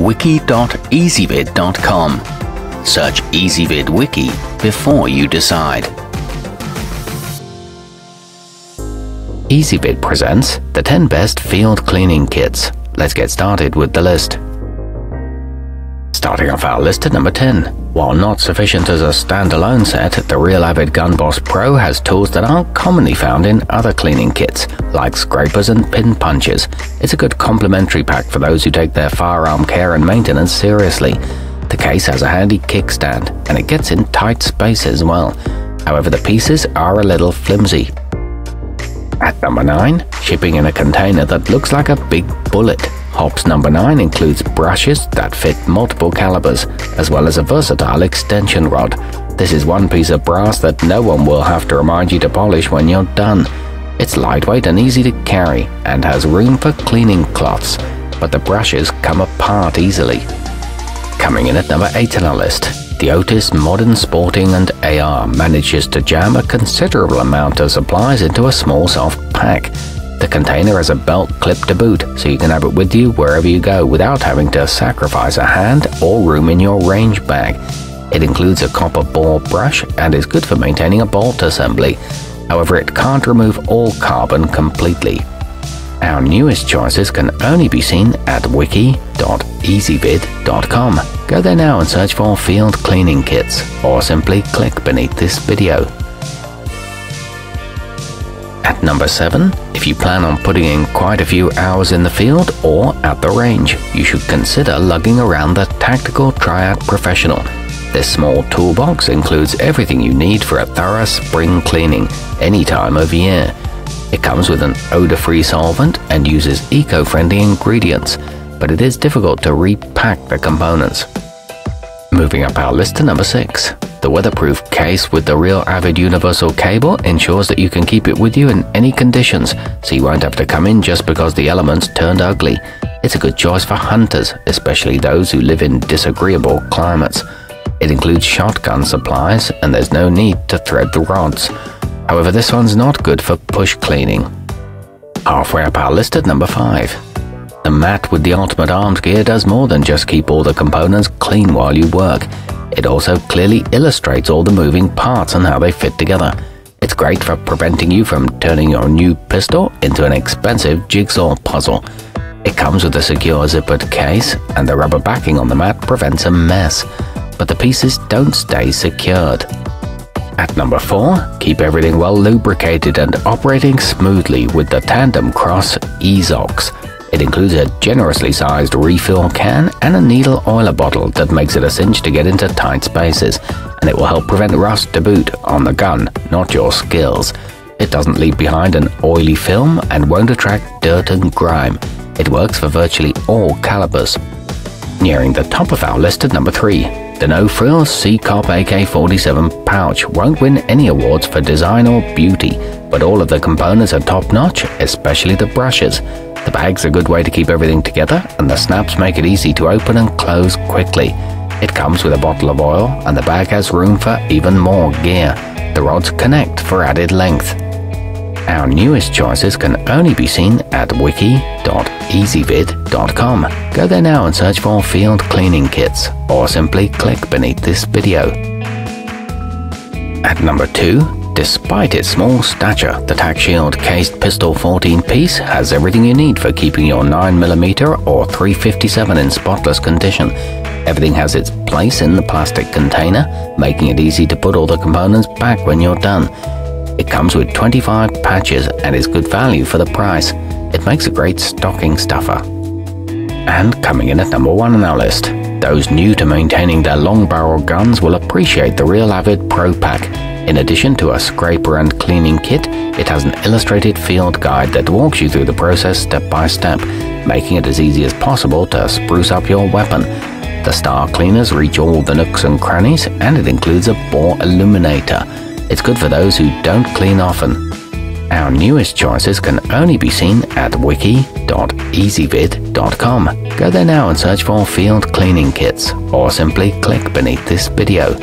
wiki.ezvid.com. Search Ezvid Wiki before you decide. Ezvid presents the 10 best field cleaning kits. Let's get started with the list. Starting off our list at number 10. While not sufficient as a standalone set, the real Avid Gun Boss Pro has tools that aren't commonly found in other cleaning kits, like scrapers and pin punches. It's a good complementary pack for those who take their firearm care and maintenance seriously. The case has a handy kickstand, and it gets in tight spaces well. However, the pieces are a little flimsy. At number 9, shipping in a container that looks like a big bullet. Hopp's number 9 includes brushes that fit multiple calibers, as well as a versatile extension rod. This is one piece of brass that no one will have to remind you to polish when you're done. It's lightweight and easy to carry, and has room for cleaning cloths, but the brushes come apart easily. Coming in at number 8 on our list, the Otis Modern Sporting and AR manages to jam a considerable amount of supplies into a small soft pack. The container has a belt clip to boot, so you can have it with you wherever you go without having to sacrifice a hand or room in your range bag. It includes a copper bore brush and is good for maintaining a bolt assembly. However, it can't remove all carbon completely. Our newest choices can only be seen at wiki.ezvid.com. Go there now and search for field cleaning kits, or simply click beneath this video. At number 7, if you plan on putting in quite a few hours in the field or at the range, you should consider lugging around the Tactical Triad Professional. This small toolbox includes everything you need for a thorough spring cleaning any time of year. It comes with an odor-free solvent and uses eco-friendly ingredients, but it is difficult to repack the components. Moving up our list to number 6. The weatherproof case with the real Avid universal cable ensures that you can keep it with you in any conditions, so you won't have to come in just because the elements turned ugly. It's a good choice for hunters, especially those who live in disagreeable climates. It includes shotgun supplies, and there's no need to thread the rods. However, this one's not good for push cleaning. Halfway up our list at number 5. The mat with the ultimate arms gear does more than just keep all the components clean while you work. It also clearly illustrates all the moving parts and how they fit together. It's great for preventing you from turning your new pistol into an expensive jigsaw puzzle. It comes with a secure zippered case, and the rubber backing on the mat prevents a mess, but the pieces don't stay secured. At number 4, keep everything well lubricated and operating smoothly with the tandemkross eezox. It includes a generously sized refill can and a needle oiler bottle that makes it a cinch to get into tight spaces, and it will help prevent rust to boot on the gun, not your skills. It doesn't leave behind an oily film and won't attract dirt and grime. It works for virtually all calibers. Nearing the top of our list at number 3, the no-frills ccop AK-47 pouch won't win any awards for design or beauty, but all of the components are top-notch, especially the brushes. The bag's a good way to keep everything together, and the snaps make it easy to open and close quickly. It comes with a bottle of oil, and the bag has room for even more gear. The rods connect for added length. Our newest choices can only be seen at wiki.ezvid.com. Go there now and search for field cleaning kits, or simply click beneath this video. At number 2, despite its small stature, the Tac Shield cased pistol 14-piece has everything you need for keeping your 9mm or 357 in spotless condition. Everything has its place in the plastic container, making it easy to put all the components back when you're done. It comes with 25 patches and is good value for the price. It makes a great stocking stuffer. And coming in at number 1 on our list, those new to maintaining their long barrel guns will appreciate the real Avid Pro Pack. In addition to a scraper and cleaning kit, it has an illustrated field guide that walks you through the process step by step, making it as easy as possible to spruce up your weapon. The star cleaners reach all the nooks and crannies, and it includes a bore illuminator. It's good for those who don't clean often. Our newest choices can only be seen at wiki.ezvid.com. Go there now and search for field cleaning kits, or simply click beneath this video.